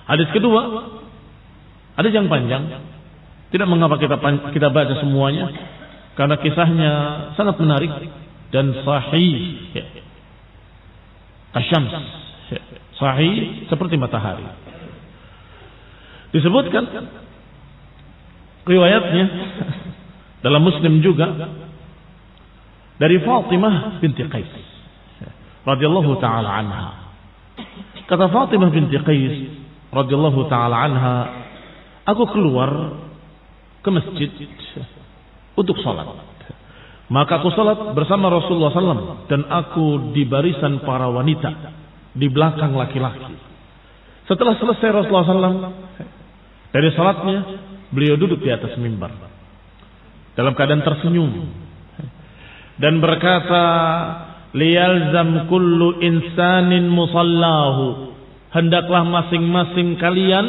Hadis kedua, hadis yang panjang. Tidak mengapa kita baca semuanya, karena kisahnya sangat menarik dan sahih. Kasyams, sahih seperti matahari. Disebutkan riwayatnya dalam Muslim juga dari Fatimah binti Qais radhiyallahu taala anha. Kata Fatimah binti Qais radhiyallahu taala anha, aku keluar ke masjid untuk salat. Maka aku salat bersama Rasulullah SAW dan aku di barisan para wanita di belakang laki-laki. Setelah selesai Rasulullah SAW dari salatnya, beliau duduk di atas mimbar dalam keadaan tersenyum dan berkata, liyalzam kullu insanin musallahu, hendaklah masing-masing kalian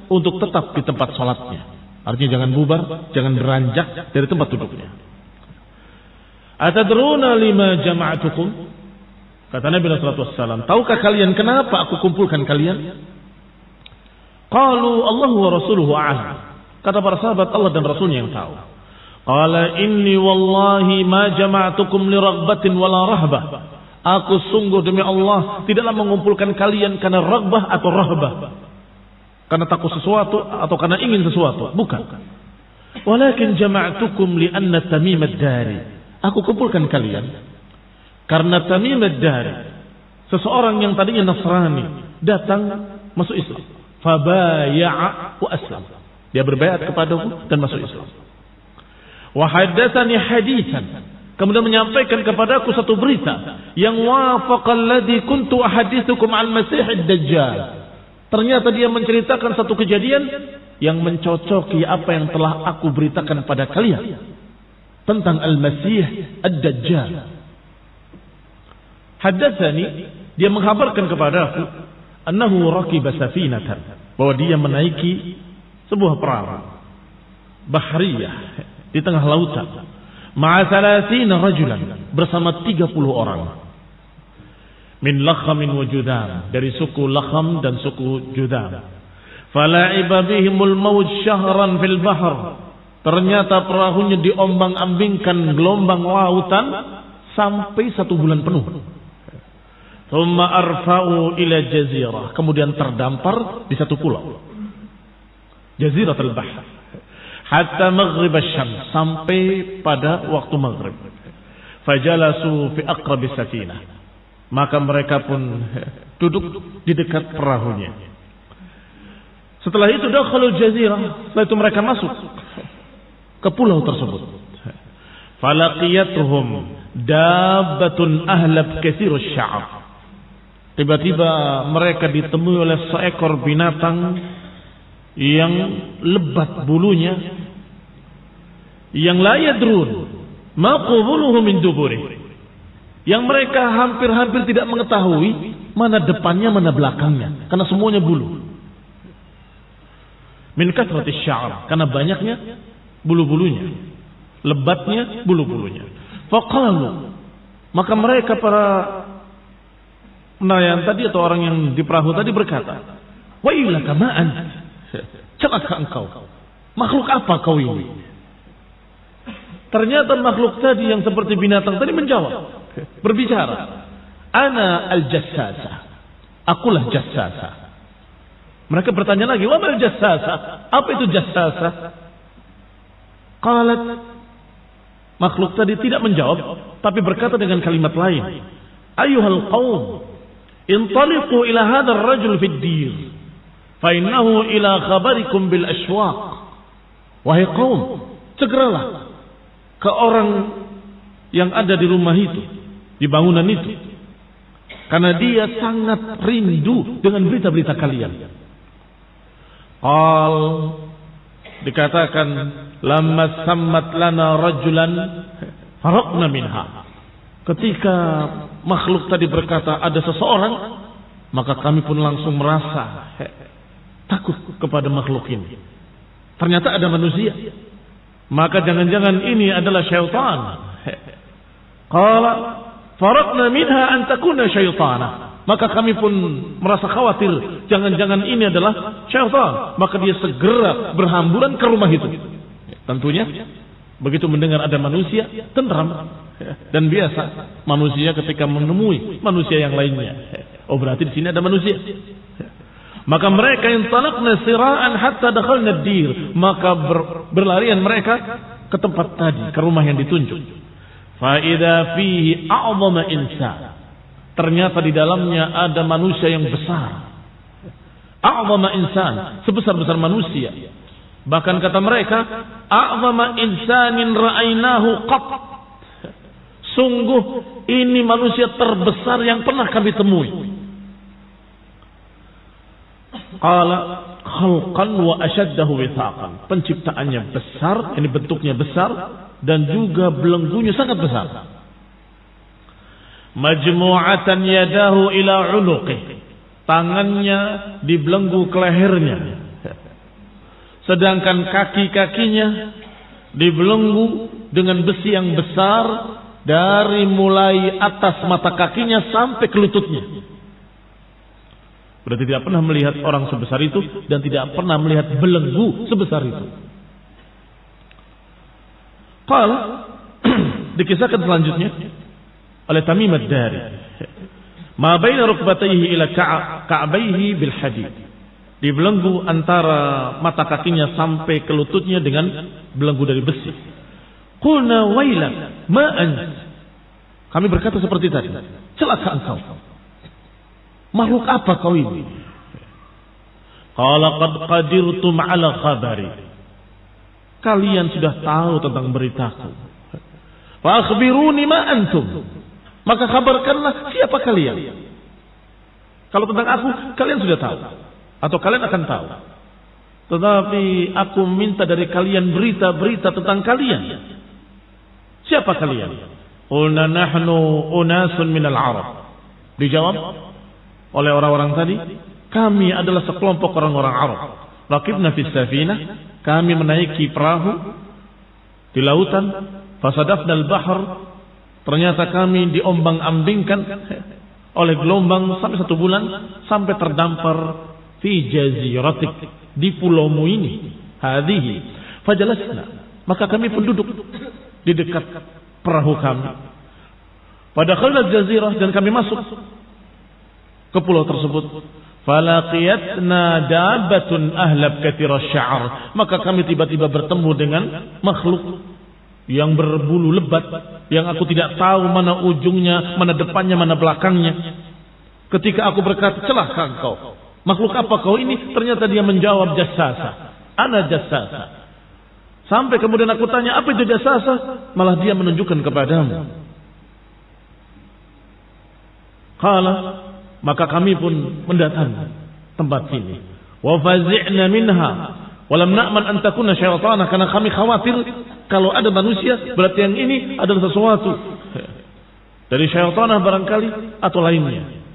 untuk tetap di tempat salatnya. Artinya jangan bubar, jangan beranjak dari tempat duduknya. Atadruna lima jama'atukum? Kata Nabi sallallahu alaihi wasallam, tahukah kalian kenapa aku kumpulkan kalian? Qalu Allah wa rasuluhu a'lam. Kata para sahabat, Allah dan Rasulnya yang tahu. Qala inni wallahi ma jama'atukum li raghbatin wala rahbah. Aku sungguh demi Allah tidaklah mengumpulkan kalian karena raghbah atau rahbah, karena takut sesuatu atau karena ingin sesuatu, bukan. Walakin jama'tukum li anna Tamim ad-Dari. Aku kumpulkan kalian karena Tamim ad-Dari, seseorang yang tadinya Nasrani, datang masuk Islam. Fabaya'a wa aslam. Dia berbaiat kepadaku dan masuk Islam. Wa haddatsani haditsan. Kemudian menyampaikan kepadaku satu berita yang wafaqal ladzi kuntu ahaditsukum al-Masih ad-Dajjal. Ternyata dia menceritakan satu kejadian yang mencocoki apa yang telah aku beritakan pada kalian tentang Al-Masih Ad-Dajjal. Haddatsani, dia menghabarkan kepada aku, annahu raqiba safinatan, bahwa dia menaiki sebuah perahu bahriyah di tengah lautan, ma'a 30 rajulan, bersama 30 orang. Min Lakhamin wa Judam, dari suku Lakham dan suku Judam. Fala'iba bihimul mawj syahran fil bahr. Ternyata perahunya diombang-ambingkan gelombang lautan sampai 1 bulan penuh. Thumma arfa'u ila jazirah, kemudian terdampar di satu pulau, Jaziratul Bahr, hatta maghrib asy-syams, sampai pada waktu maghrib. Fajalasu fi aqrabis safinah, maka mereka pun duduk di dekat perahunya. Setelah itu dakhalul jazirah, setelah itu mereka masuk ke pulau tersebut. Falaqiyatuhum dabbatun ahlab katsirus sya'ab. Tiba-tiba mereka ditemui oleh seekor binatang yang lebat bulunya, yang la yadrun ma qubuluhu min duburi, yang mereka hampir-hampir tidak mengetahui mana depannya mana belakangnya, karena semuanya bulu. Min kathratis sya'ar, karena banyaknya bulu-bulunya, lebatnya bulu-bulunya. Faqalu, maka mereka para nelayan tadi atau orang yang di perahu tadi berkata, wa ilaka ma'an, celaka engkau, makhluk apa kau ini? Ternyata makhluk tadi yang seperti binatang tadi menjawab, berbicara, ana al-jassasa, akulah jassasa. Mereka bertanya lagi, wa mal jassasa, apa itu jassasa? Qalat, makhluk tadi tidak menjawab, tapi berkata dengan kalimat lain, ayyuhal qaum, intaliqu ila hadzal rajul fid dir, fa innahu ila khabarikum bil aswaq. Wahai kaum, segeralah ke orang yang ada di rumah itu, di bangunan itu, karena dia sangat rindu dengan berita-berita kalian. Qal, dikatakan, lamma sammat lana rajulan faraqna minha. Ketika makhluk tadi berkata ada seseorang, maka kami pun langsung merasa takut kepada makhluk ini. Ternyata ada manusia. Maka jangan-jangan ini adalah syaitan. Qala faraqna minha an takuna syaitana. Maka kami pun merasa khawatir, jangan-jangan ini adalah syaitan. Maka dia segera berhamburan ke rumah itu. Tentunya begitu mendengar ada manusia, tenteram. Dan biasa manusia ketika menemui manusia yang lainnya, oh berarti di sini ada manusia. Maka mereka yang talaqna sira'an hatta dakhalna ad-dir, maka berlarian mereka ke tempat tadi, ke rumah yang ditunjuk. Fa idza fihi a'zama insan, ternyata di dalamnya ada manusia yang besar. A'zama insan, sebesar-besar manusia. Bahkan kata mereka, a'zama insanin ra'ainahu qat. Sungguh ini manusia terbesar yang pernah kami temui. Qala khalqan wa ashaddahu withaqan. Penciptaannya besar, ini bentuknya besar dan juga belenggunya sangat besar. Majmu'atan yadahu ila 'unuqih. Tangannya dibelenggu ke lehernya. Sedangkan kaki-kakinya dibelenggu dengan besi yang besar dari mulai atas mata kakinya sampai ke lututnya. Berarti tidak pernah melihat orang sebesar itu dan tidak pernah melihat belenggu sebesar itu. Qala dikisahkan selanjutnya oleh Tamim ad-Dari, ma baina rukbatayhi ila ka'bayhi bil hadid. Dibelenggu antara mata kakinya sampai ke lututnya dengan belenggu dari besi. Qulna wailak ma ant. Kami berkata seperti tadi, celaka engkau. Makhluk apa kau ini? Qala qad qadirtum ala khabari. Kalian sudah tahu tentang beritaku. Fa akhbiruni ma antum. Maka kabarkanlah siapa kalian. Kalau tentang aku kalian sudah tahu atau kalian akan tahu. Tetapi aku minta dari kalian berita-berita tentang kalian. Siapa kalian? Qulna nahnu unasun minal Arab. Dijawab oleh orang-orang tadi, kami adalah sekelompok orang-orang Arab. Raqibna fis safinah, kami menaiki perahu di lautan. Fasadafna al-bahr, ternyata kami diombang-ambingkan oleh gelombang sampai 1 bulan, sampai terdampar fi jaziratik, di pulaumu ini. Hadhihi fajalasna, maka kami pun duduk di dekat perahu kami. Padakhalna jazirah, dan kami masuk ke pulau tersebut. Falaqiyatna dabbatun ahlab kathira sya'ar, maka kami tiba-tiba bertemu dengan makhluk yang berbulu lebat, yang aku tidak tahu mana ujungnya, mana depannya, mana belakangnya. Ketika aku berkata, celaka engkau, makhluk apa kau ini? Ternyata dia menjawab, jassasa, ana jassasa. Sampai kemudian aku tanya, apa itu jassasa? Malah dia menunjukkan kepadamu. Qala, maka kami pun mendatangi tempat ini. Wa fazi'na minha wa lam na'man an takuna syaitana, karena kami khawatir kalau ada manusia berarti yang ini adalah sesuatu dari syaitanah barangkali atau lainnya.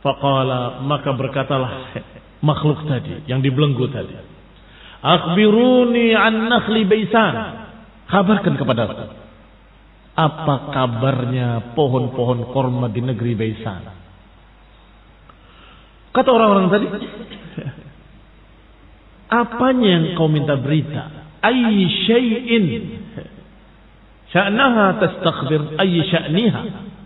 Faqala, maka berkatalah makhluk tadi yang dibelenggu tadi, akhbiruni an nakhli baisan, kabarkan kepadaku apa kabarnya pohon-pohon korma di negeri Baisan. Kata orang-orang tadi, apanya yang kau minta berita? Ayy syai'in sya'naha tastakhbir, ayy sya'niha,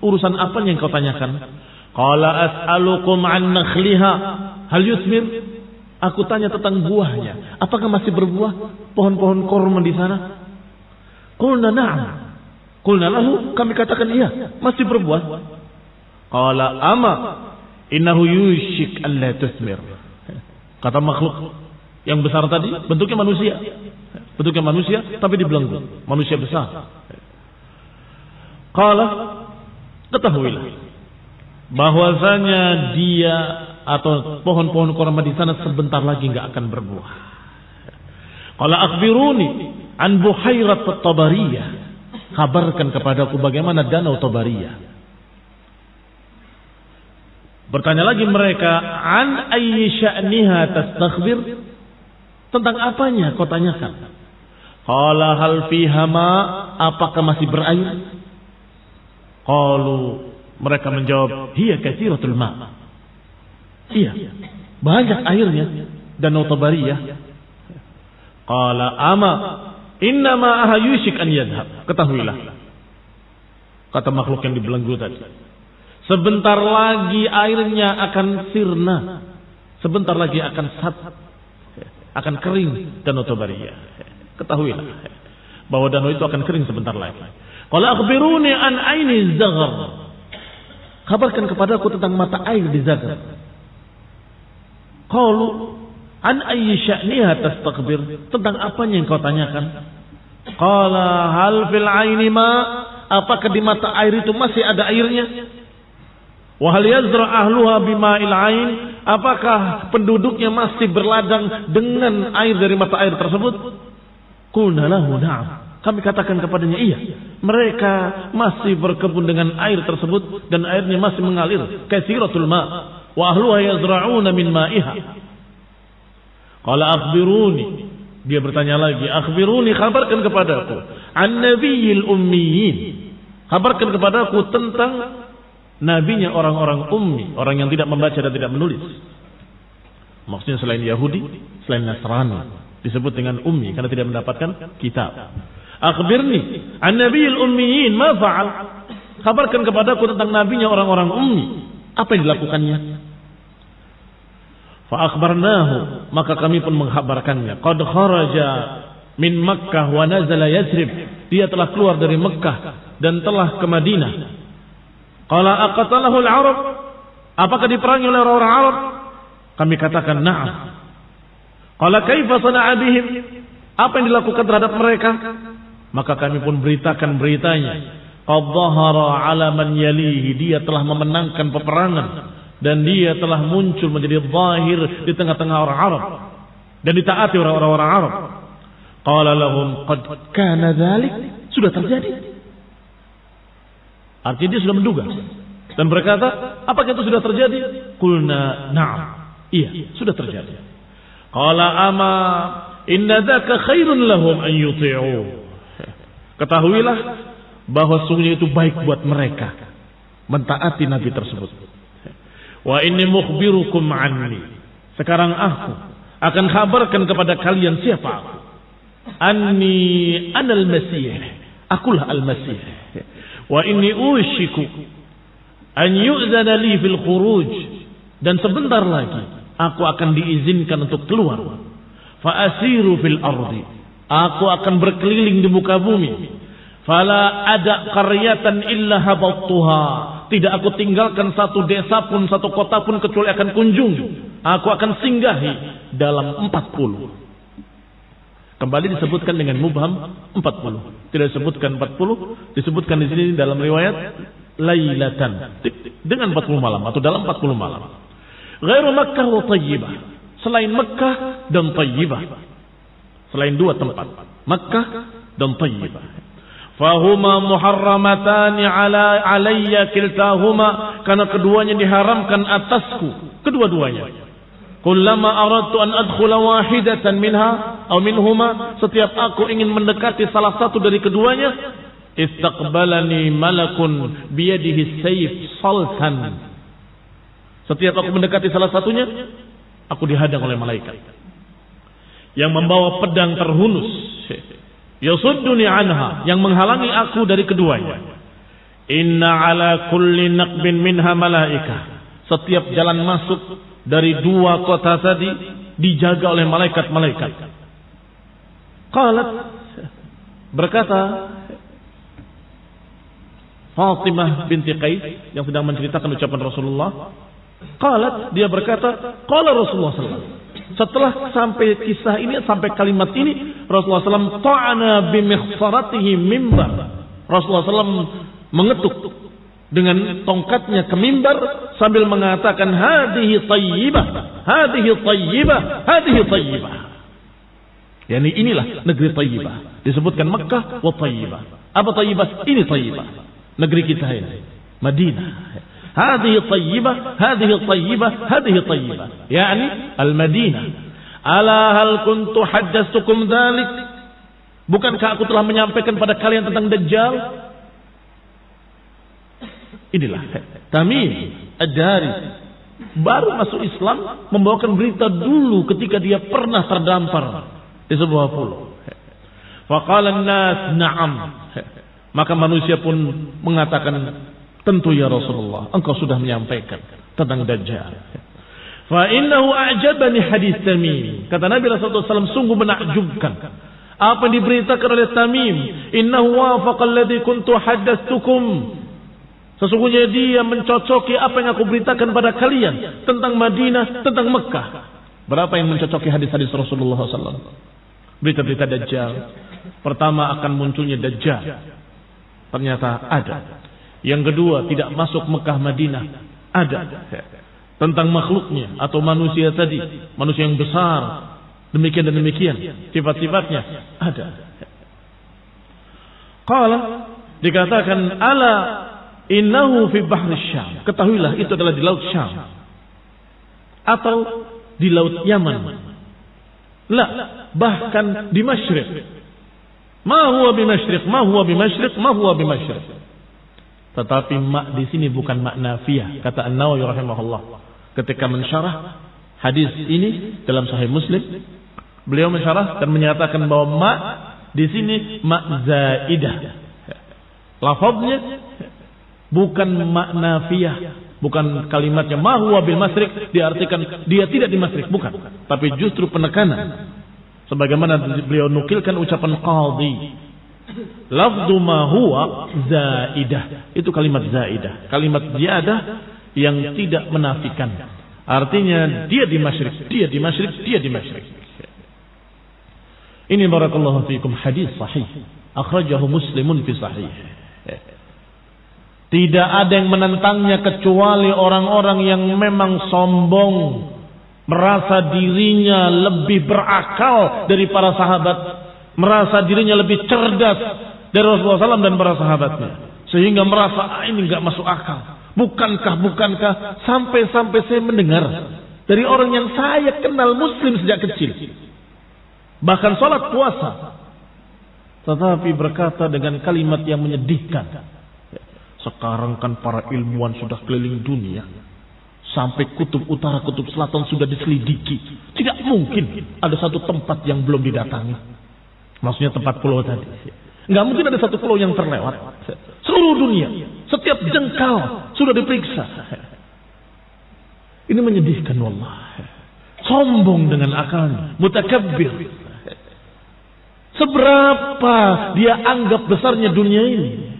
urusan apanya yang kau tanyakan? Qala as'alukum an nakhliha hal yusmir, aku tanya tentang buahnya, apakah masih berbuah pohon-pohon korma di sana? Qulna na'am. Qulna lahu, kami katakan iya, masih berbuah. Qala ama innahu yushik alla tusmir. Kata makhluk yang besar tadi, bentuknya manusia. Bentuknya manusia tapi dibelenggu, manusia besar. Qala, ketahuilah bahwasanya dia atau pohon-pohon korma di sana sebentar lagi enggak akan berbuah. Qala akhbiruni an buhairat at-Tabariyah, kabarkan kepadaku bagaimana danau Tabariyah. Bertanya lagi mereka, an ayyi sya'niha tastakhbir, tentang apanya kau tanyakan? Qala hal fiha ma, apakah masih berair? Qalu Mereka menjawab, hiya katsiratul ma. Iya, banyak airnya. Danau Tabariyah. Qala ama innama yushik an yadhhab. Ketahuilah, kata makhluk yang dibelenggu tadi, sebentar lagi airnya akan sirna, sebentar lagi akan kering Danau Tabariyah. Ketahuilah bahwa danau itu akan kering sebentar lagi. Qala akhbiruni an aini zaghar. Kabarkan kepadaku tentang mata air di Zaghar. Qalu an ayyi sya'niha tastakbir. Tentang apanya yang kau tanyakan? Qala hal fil aini ma. Apakah di mata air itu masih ada airnya? Wa hal yazra ahluha bima'il ain. Apakah penduduknya masih berladang dengan air dari mata air tersebut? Qulna lahu na'am. Kami katakan kepadanya, iya, mereka masih berkebun dengan air tersebut dan airnya masih mengalir. Katsiratul ma wa ahluha yazra'una min ma'iha. Qala akhbiruni. Dia bertanya lagi, akhbiruni, kabarkan kepadaku an nabiyil ummiyin. Kabarkan kepadaku tentang nabinya orang-orang ummi, orang yang tidak membaca dan tidak menulis. Maksudnya selain Yahudi, selain Nasrani, disebut dengan ummi karena tidak mendapatkan kitab. Akhbirni an nabiyil ummiyin ma fa'al. Kabarkan kepadaku tentang nabinya orang-orang ummi, apa yang dilakukannya? Fa akhbarnahu, maka kami pun menghabarkannya. Qad kharaja min Makkah wa nazala Yathrib. Dia telah keluar dari Mekkah dan telah ke Madinah. Qala aqatalahu al-Arab. Apakah diperangi oleh orang-orang Arab? Kami katakan na'am. Qala kaifa sana'a bihim? Apa yang dilakukan terhadap mereka? Maka kami pun beritakan beritanya. Qad dhahara 'ala man yalihi. Dia telah memenangkan peperangan dan dia telah muncul menjadi zahir di tengah-tengah orang Arab dan ditaati orang-orang Arab. Qala lahum qad kana dzalik. Sudah terjadi. Artinya dia sudah menduga dan berkata, apakah itu sudah terjadi? Qulna na'am. Iya, sudah terjadi. Qala ama inna dzaka khairun lahum an yuti'u. Ketahuilah bahwa sungguh itu baik buat mereka mentaati nabi tersebut. Wa inni mukhbirukum anni. Sekarang aku akan kabarkan kepada kalian siapa aku. Anni anal masih. Akulah al-masih. Wa inni ushiku an yu'zana li fil khuruj. Dan sebentar lagi aku akan diizinkan untuk keluar. Fa asiru fil ardi. Aku akan berkeliling di muka bumi. Fala ada qaryatan illa habattuha. Tidak aku tinggalkan satu desa pun, satu kota pun kecuali akan kunjung. Aku akan singgahi dalam 40. Kembali disebutkan dengan mubham 40. Tidak disebutkan 40, disebutkan di sini dalam riwayat lailatan. Dengan 40 malam atau dalam 40 malam. Ghairu Makkah wa Tayyibah. Selain Makkah dan Tayyibah. Selain dua tempat, Makkah dan Tayyibah. Fahuma muharramatani alayya kiltahuma, karena keduanya diharamkan atasku, kedua-duanya. Kullama aradtu an adkhula wahidatan minha aw minhuma, setiap aku ingin mendekati salah satu dari keduanya, istaqbalani malakun biyadihi sayf saltan. Setiap aku mendekati salah satunya, aku dihadang oleh malaikat yang membawa pedang terhunus, yasudduni anha, yang menghalangi aku dari keduanya. Inna ala kulli naqbin minha malaika. Setiap jalan masuk dari dua kota tadi dijaga oleh malaikat-malaikat. Qalat, berkata Fatimah binti Qais yang sedang menceritakan ucapan Rasulullah. Qalat, dia berkata, qala Rasulullah sallallahu alaihi wasallam. Setelah sampai kisah ini, sampai kalimat ini, Rasulullah SAW ta'ana bimikhsaratihi mimbar. Rasulullah SAW mengetuk dengan tongkatnya ke mimbar sambil mengatakan, hadihi tayyibah, hadihi tayyibah, hadihi tayyibah. Yani inilah negeri tayyibah. Disebutkan Makkah wa tayyibah. Apa tayyibah? Ini tayyibah. Negeri kita ini, Madinah. Hadhihi tayyibah, hadhihi tayyibah, hadhihi tayyibah. Yani al-Madinah. Ala hal kuntu haddatsukum dzalik? Bukankah aku telah menyampaikan pada kalian tentang Dajjal? Inilah Tamim Ad-Dari, baru masuk Islam, membawakan berita dulu ketika dia pernah terdampar di sebuah pulau. Faqala an-nas na'am. Maka manusia pun mengatakan, tentu ya Rasulullah, engkau sudah menyampaikan tentang Dajjal. Fa innahu a'jabani hadis Tamim. Kata Nabi sallallahu alaihi wasallam, sungguh menakjubkan apa yang diberitakan oleh Tamim. Innahu wafaqa alladhi kuntu haddatsukum. Sesungguhnya dia mencocoki apa yang aku beritakan pada kalian tentang Madinah, tentang Mekah. Berapa yang mencocoki hadis-hadis Rasulullah SAW? Berita-berita Dajjal. Pertama, akan munculnya Dajjal. Ternyata ada. Yang kedua, tidak masuk Mekah Madinah. Ada. Tentang makhluknya atau manusia tadi, manusia yang besar, demikian dan demikian, sifat-sifatnya ada. Qala, dikatakan ala innahu fi bahri Syam. Ketahuilah itu adalah di laut Syam atau di laut Yaman. La, bahkan di Masyriq. Ma huwa bi Masyriq, ma huwa bi Masyriq, ma huwa bi Masyriq. Tetapi mak di sini bukan mak nafiyah, kata An-Nawawi rahimahullah. Ketika mensyarah hadis ini dalam Sahih Muslim, beliau mensyarah dan menyatakan bahwa mak di sini mak zaidah. Lafaznya bukan makna nafiyah, bukan kalimatnya ma huwa bil masriq diartikan dia tidak di masriq, bukan, tapi justru penekanan sebagaimana beliau nukilkan ucapan qadhi, lafdhu ma huwa zaidah, itu kalimat zaidah, kalimat ziyadah yang tidak menafikan, artinya dia di masriq, dia di masriq, dia di masriq. Ini barakallahu fikum hadis sahih akhrajahu Muslimun fi sahih. Tidak ada yang menentangnya kecuali orang-orang yang memang sombong, merasa dirinya lebih berakal dari para sahabat, merasa dirinya lebih cerdas dari Rasulullah SAW dan para sahabatnya, sehingga merasa ini nggak masuk akal. Bukankah sampai saya mendengar dari orang yang saya kenal Muslim sejak kecil, bahkan sholat puasa, tetapi berkata dengan kalimat yang menyedihkan. Sekarang kan para ilmuwan sudah keliling dunia, sampai kutub utara, kutub selatan sudah diselidiki. Tidak mungkin ada satu tempat yang belum didatangi. Maksudnya tempat pulau tadi. Nggak mungkin ada satu pulau yang terlewat. Seluruh dunia, setiap jengkal sudah diperiksa. Ini menyedihkan wallah. Sombong dengan akalnya, mutakabbir. Seberapa dia anggap besarnya dunia ini.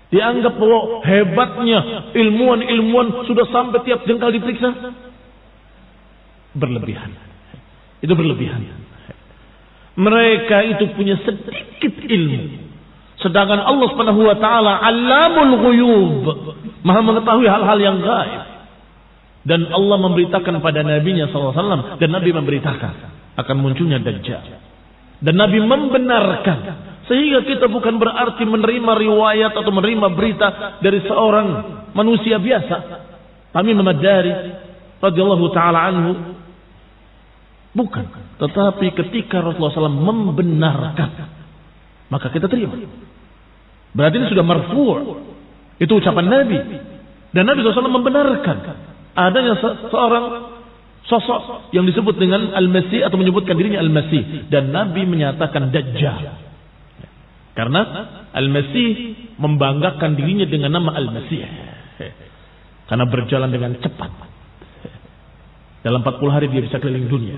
Dianggap bahwa hebatnya ilmuwan sudah sampai tiap jengkal diperiksa. Berlebihan. Itu berlebihan. Mereka itu punya sedikit ilmu. Sedangkan Allah Subhanahu wa taala Allamul Ghuyub, Maha mengetahui hal-hal yang gaib. Dan Allah memberitakan pada nabinya SAW, dan Nabi memberitakan akan munculnya Dajjal. Dan Nabi membenarkan. Sehingga kita bukan berarti menerima riwayat atau menerima berita dari seorang manusia biasa. Tamim Ad-Dari radhiyallahu taala anhu. Bukan. Tetapi ketika Rasulullah SAW membenarkan, maka kita terima. Berarti ini sudah marfu'. Itu ucapan Nabi. Dan Nabi SAW membenarkan adanya seorang sosok yang disebut dengan Al-Masih atau menyebutkan dirinya Al-Masih. Dan Nabi menyatakan Dajjal. Karena Al-Masih membanggakan dirinya dengan nama Al-Masih. Karena berjalan dengan cepat. Dalam 40 hari dia bisa keliling dunia.